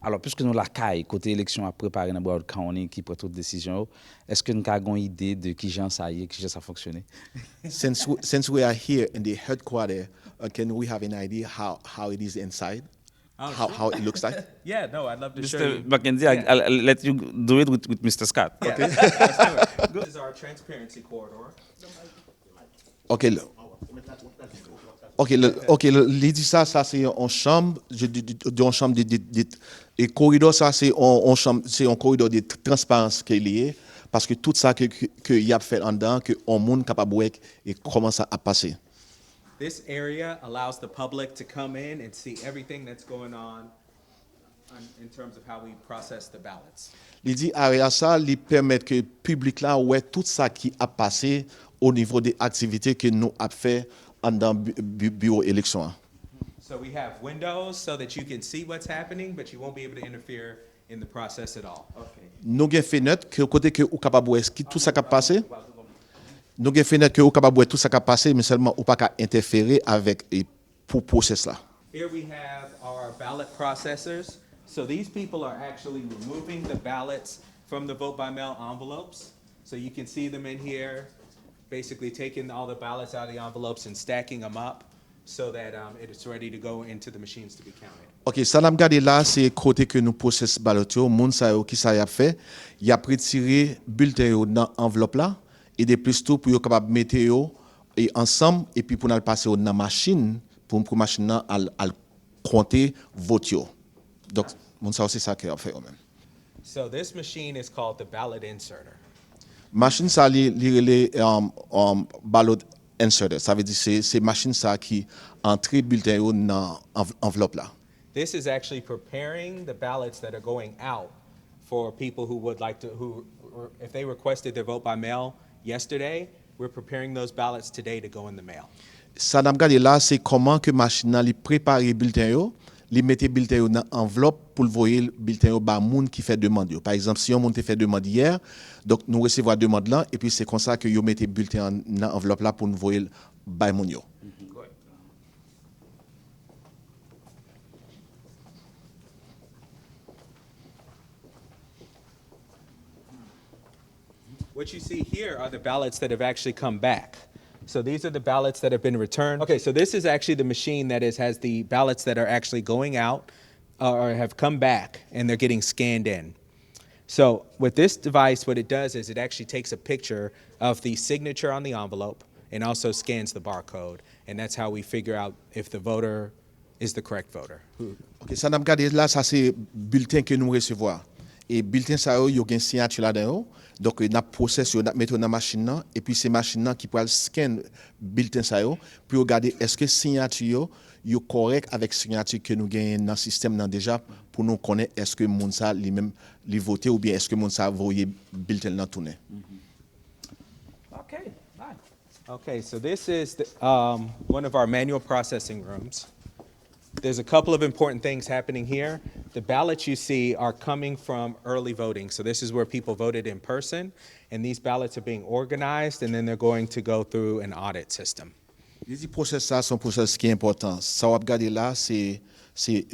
Alors, puisque nous la caille, côté élection à préparer dans Broward County, qui prend toute décision, est-ce que nous avons une idée de qui j'en ça y est, qui ça fonctionne? Since we are here in the headquarters, can we have an idea how it is inside? Oh, How it looks like? Yeah, no, I'd love to show Mr. you. Mackenzie, Yeah. I'll let you do it with Mr. Scott. Yeah, let's do it. This is our transparency corridor. OK. Il dit ça c'est en chambre, en chambre et corridor ça c'est en chambre, c'est un corridor de transparence qui est lié parce que tout ça que y a fait en dedans que on monde capable voir et commence à passer. This area allows the public to come in and see everything that's going on in terms of how we process the ballots. Il dit area ça lui permet que public là ouais tout ça qui a passé au niveau des activités que nous a fait en dans bureau élection. So we have windows so that you can see what's happening, but you won't be able to interfere in the process at all. Nous avons fenêtre que côté que ou capable voir tout ça qui a passé. Nous avons fenêtre que ou capable voir tout ça qui a passé mais seulement ou pas qu'à interférer avec pour process là. Here we have our ballot processors. So these people are actually removing the ballots from the vote by mail envelopes. So you can see them in here, basically taking all the ballots out of the envelopes and stacking them up so that it's ready to go into the machines to be counted. OK, ça n'a regardé là c'est côté que nous process ballot yo, moun sa yo qui ça y a fait, y a retiré bulletin yo dans enveloppe là et de plus tout pour yo capable mettre yo et ensemble et puis pour nous passer dans machine pour machine là à compter vote yo. Donc moun sa c'est ça que a fait eux même. So this machine is called the ballot inserter. Machine ça li ballot inserter, ça veut dire c'est machine ça qui entrer bulletin yo dans enveloppe là. This is actually preparing the ballots that are going out for people who would like to, if they requested their vote by mail yesterday, we're preparing those ballots today to go in the mail. Ça n'a regardé là c'est comment que machine là li préparer bulletin yo, li mette bulletin yo dans enveloppe pour le voyer bulletin yo ba moun qui fait demande yo. Par exemple, si on monte fait demande hier, donc nous recevoir demande là et puis c'est comme ça que yo mette bulletin dans enveloppe là pour nous voyer ba moun yo. What you see here are the ballots that have actually come back. So these are the ballots that have been returned. Okay, so this is actually the machine that has the ballots that are actually going out or have come back and they're getting scanned in. So with this device, what it does is it actually takes a picture of the signature on the envelope and also scans the barcode. And that's how we figure out if the voter is the correct voter. OK, ça n'a regardé là ça c'est bulletin que nous recevoir. Et bulletin ça yo gen signature là-dedans. Donc n'a process yo n'a mettre dans machine là et puis c'est machine là qui peut scan bulletin ça yo pour regarder est-ce que signature yo correct avec signature que nous gagne dans système là déjà pour nous connaître est-ce que moun ça lui même li voter ou bien est-ce que moun ça voyer bulletin là tourner. Okay, nice. Okay, so this is one of our manual processing rooms. There's a couple of important things happening here. The ballots you see are coming from early voting. So this is where people voted in person, and these ballots are being organized, and then they're going to go through an audit system. Les process ça sont process qui est important. Ça va regarder là c'est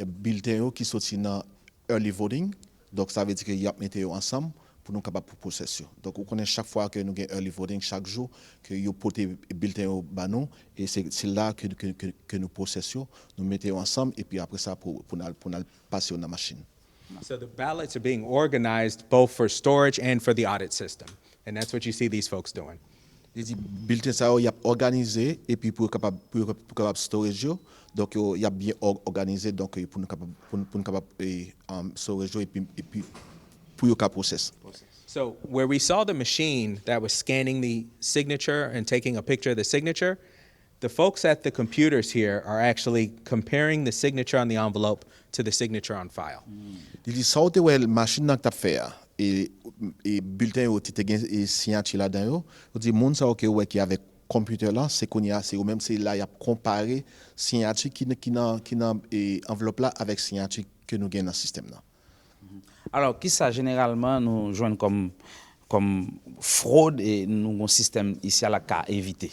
bulletin qui sorti dans early voting. Donc ça veut dire que y a mettre ensemble pour nous capable pour procession. Donc on connaît chaque fois que nous gain early voting chaque jour que yo porter bulletin au banon et c'est là que nous procession, nous mettons ensemble et puis après ça pour passer dans la machine. So the ballots are being organized both for storage and for the audit system. And that's what you see these folks doing. Les bulletins ça y a organisé et puis pour capable storage yo, donc y a bien organisé donc pour nous capable storage et puis pour your process. So where we saw the machine that was scanning the signature and taking a picture of the signature, the folks at the computers here are actually comparing the signature on the envelope to the signature on file. Il saute ouais machine n'a t'a fait et bulletin au tite gain et signature là dedans on dit monde ça OK ouais qui avec computer là c'est qu'on y a c'est ou même c'est là y a comparer signature qui dans enveloppe là avec signature que nous gain dans système là. Alors, qui ça généralement nous joignent comme fraude et nous un système ici à la cas éviter?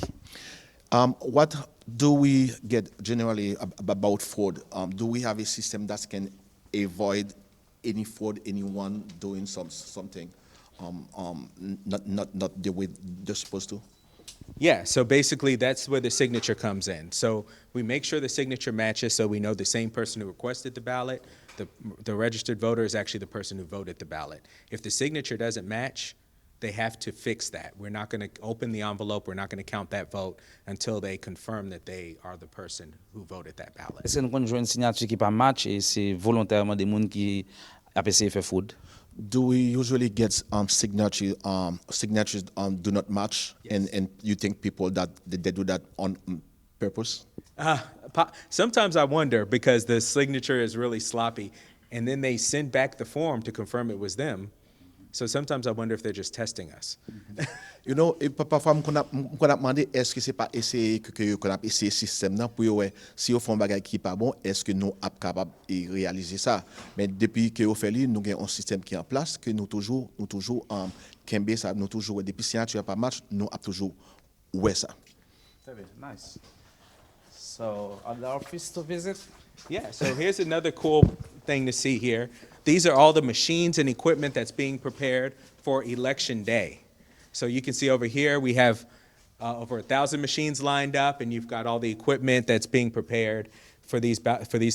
What do we get generally about fraud? Do we have a system that can avoid any fraud, anyone doing something not the way they're supposed to. Yeah, so basically that's where the signature comes in. So we make sure the signature matches so we know the same person who requested the ballot, the registered voter is actually the person who voted the ballot. If the signature doesn't match, they have to fix that. We're not going to open the envelope, we're not going to count that vote until they confirm that they are the person who voted that ballot. Est-ce que nous connaissons une signature qui pas match et c'est volontairement des gens qui a essayé de faire fraude? Do we usually get signatures do not match, and you think people that they do that on purpose? Sometimes I wonder because the signature is really sloppy and then they send back the form to confirm it was them. So sometimes I wonder if they're just testing us. You know, parfois qu'on a demandé est-ce que c'est pas essayer que qu'on a essayé système là pour ouais si on fait un bagage qui pas bon est-ce que nous sommes capables de réaliser ça. Mais depuis que on fait nous avons un système qui est en place que nous toujours kembe ça nous toujours depuis signature pas match nous a toujours ouais ça. Nice. So, are the office to visit? Yeah, so here's another cool thing to see here. These are all the machines and equipment that's being prepared for election day. So you can see over here we have over 1,000 machines lined up, and you've got all the equipment that's being prepared for these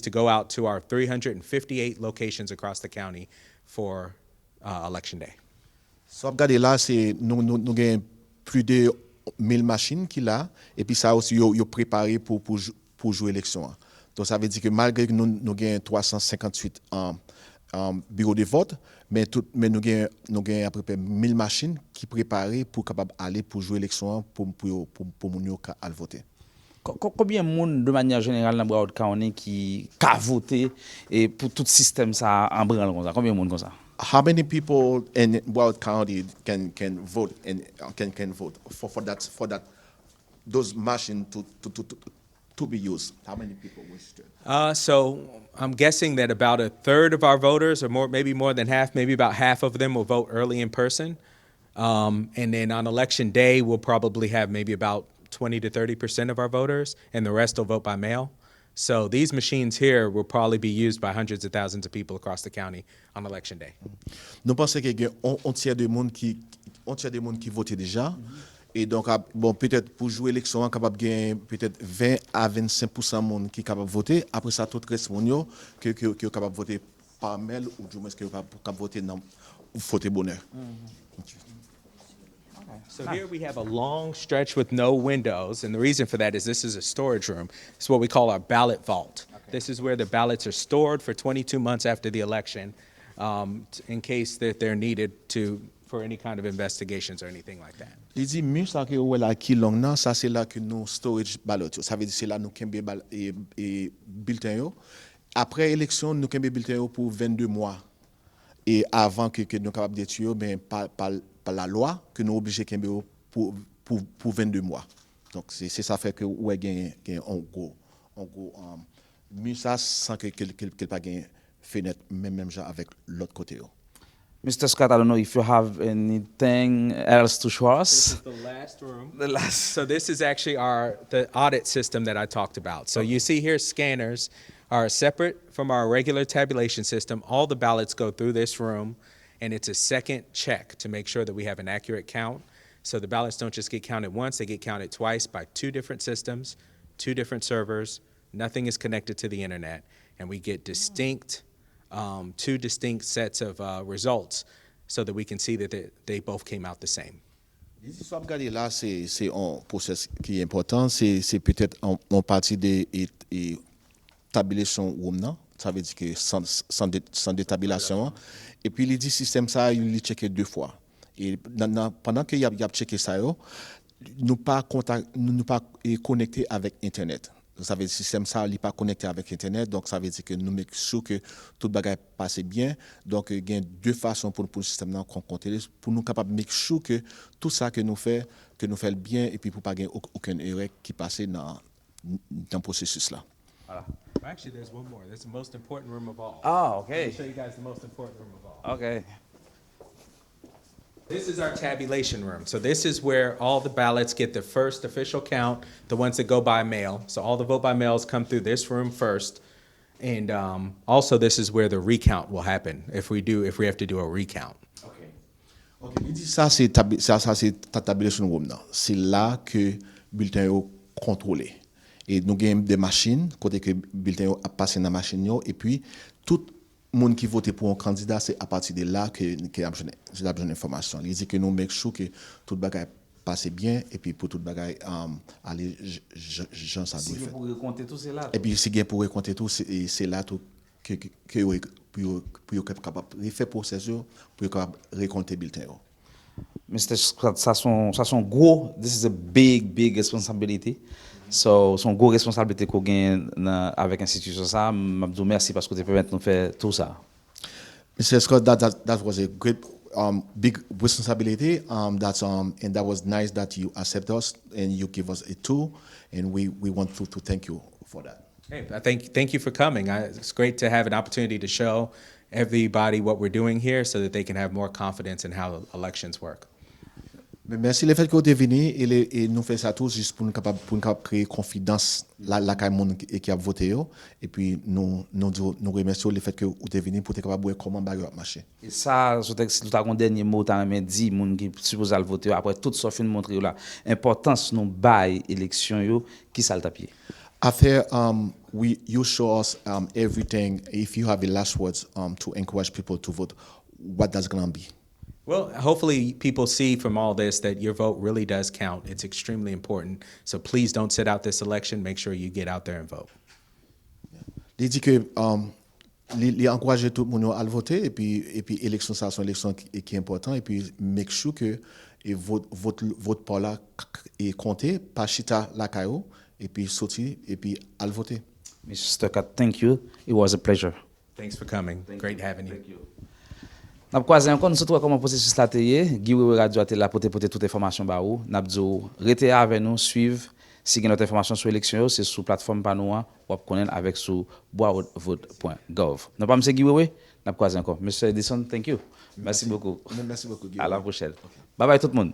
to go out to our 358 locations across the county for election day. So regardez là c'est nous gagnons plus de 1000 machines qui là et puis ça aussi yo préparé pour jouer élection. Donc ça veut dire que malgré que nous gagnons 358 bureaux de vote, mais nous gagnons à peu près 1000 machines qui préparées pour capable aller pour jouer l'élection pour mon yo à voter. Combien de monde de manière générale dans Broward County qui a voté et pour tout système ça en branle comme ça? Combien de monde comme ça? How many people in Broward County can vote and can vote for that those machines to be used? How many people wish to? So I'm guessing that about a third of our voters, or maybe more than half, maybe about half of them will vote early in person. And then on election day, we'll probably have maybe about 20 to 30% of our voters, and the rest will vote by mail. So these machines here will probably be used by hundreds of thousands of people across the county on election day. Nous pensons qu'il y a un tiers de monde qui vote déjà. Et donc, bon, peut-être pour jouer l'élection, capable de gagner peut-être 20 à 25% de monde qui est capable de voter. Après ça, tout le reste qui est capable de voter par mail ou du moins qui est capable de voter dans voter bonheur. So here we have a long stretch with no windows, and the reason for that is this is a storage room. It's what we call our ballot vault. Okay. This is where the ballots are stored for 22 months after the election, in case that they're needed for any kind of investigations or anything like that. Il dit mieux ça que ouais là qui long là ça c'est là que nous storage ballot. Ça veut dire c'est là nous kembe et bulletin yo. Après élection nous kembe bulletin yo pour 22 mois. Et avant que nous capable d'étudier ben par la loi que nous obligé kembe pour 22 mois. Donc c'est ça fait que ouais gain en gros mieux ça sans que pas gain fenêtre même genre avec l'autre côté yo. Mr. Scott, I don't know if you have anything else to show us. This is the last room. So this is actually the audit system that I talked about. So you see here scanners are separate from our regular tabulation system. All the ballots go through this room, and it's a second check to make sure that we have an accurate count. So the ballots don't just get counted once, they get counted twice by two different systems, two different servers. Nothing is connected to the internet, and we get two distinct sets of results so that we can see that they both came out the same. Si vous regardez là, c'est un process qui est important. C'est peut-être en partie des tabulation room, ça veut dire que sans détabulation. Et puis, il dit système ça, il est checké 2 fois. Et pendant qu'il y a checké ça, nous pas connecté avec Internet. Ça veut dire que le système ça n'est pas connecté avec Internet, donc ça veut dire que nous make sure que tout le bagage passe bien. Donc, il y a 2 façons pour le système qu'on compte, pour nous capables de make sure que tout ça que nous fait bien et puis pour pas gagner aucune erreur qui passe dans le processus là. Voilà. Actually, there's one more. That's the most important room of all. Oh, okay. Let me show you guys the most important room of all. Okay. This is our tabulation room. So this is where all the ballots get the first official count, the ones that go by mail. So all the vote by mails come through this room first. And also, this is where the recount will happen if we have to do a recount. Ok, il dit ça c'est tabulation room là. C'est là que bulletin yo contrôlé. Et nous avons des machines côté que bulletin yo a passé dans la machine yo, et puis tout monde qui vote pour un candidat, c'est à partir de là que a besoin d'information. Il dit que nous make sure que tout bagage passe bien, et puis pour tout bagage aller gens ça doit faire. Pour raconter tout c'est là. Et puis si gain pour raconter tout c'est là tout que pour capable de faire processus pour capable raconter bulletin yo. Mr. Scott, ça son gros, this is a big responsibility. So, son gros responsabilité qu'on gagne avec l'institution ça, m'abdou merci parce que tu permets de nous faire tout ça. Mr. Scott, that was a great big responsibility. And that was nice that you accept us and you give us a tool, and we want to thank you for that. Hey, thank you for coming. It's great to have an opportunity to show everybody what we're doing here so that they can have more confidence in how elections work. Merci le fait que vous êtes venu et nous faisons ça tous juste pour nous capable créer confiance là qui a voté et puis nous remercions le fait que vous êtes venu pour être capable voir comment bagage marcher. Et ça, je texte tout un dernier mot t'as même dit moun qui supposé le voter après tout ça fin montrer là importance nous bail élection yo qui ça le tapier. After you show us everything, if you have the last words to encourage people to vote, what that's going to be? Well, hopefully people see from all this that your vote really does count. It's extremely important. So please don't sit out this election. Make sure you get out there and vote. Il dit que il encourage tout le monde à voter et puis élection ça sont élection qui est important et puis make sure que vote par là est compté pas chita la caillou et puis sortir et puis à voter. Mr. Stuckert, thank you. It was a pleasure. Thanks for coming. Great having you. Thank you. N'a croisé encore nous surtout comment processus là tayé GUY WEWE Radio A là pour toute information ba ou n'a dit rete avec nous suivre si notre information sur élection c'est sur plateforme pa nous ou connaître avec sur browardvote.gov. N'a pas monsieur GUY WEWE n'a croisé encore Monsieur Edison, thank you. Merci beaucoup. Merci beaucoup. À la prochaine. Bye bye tout le monde.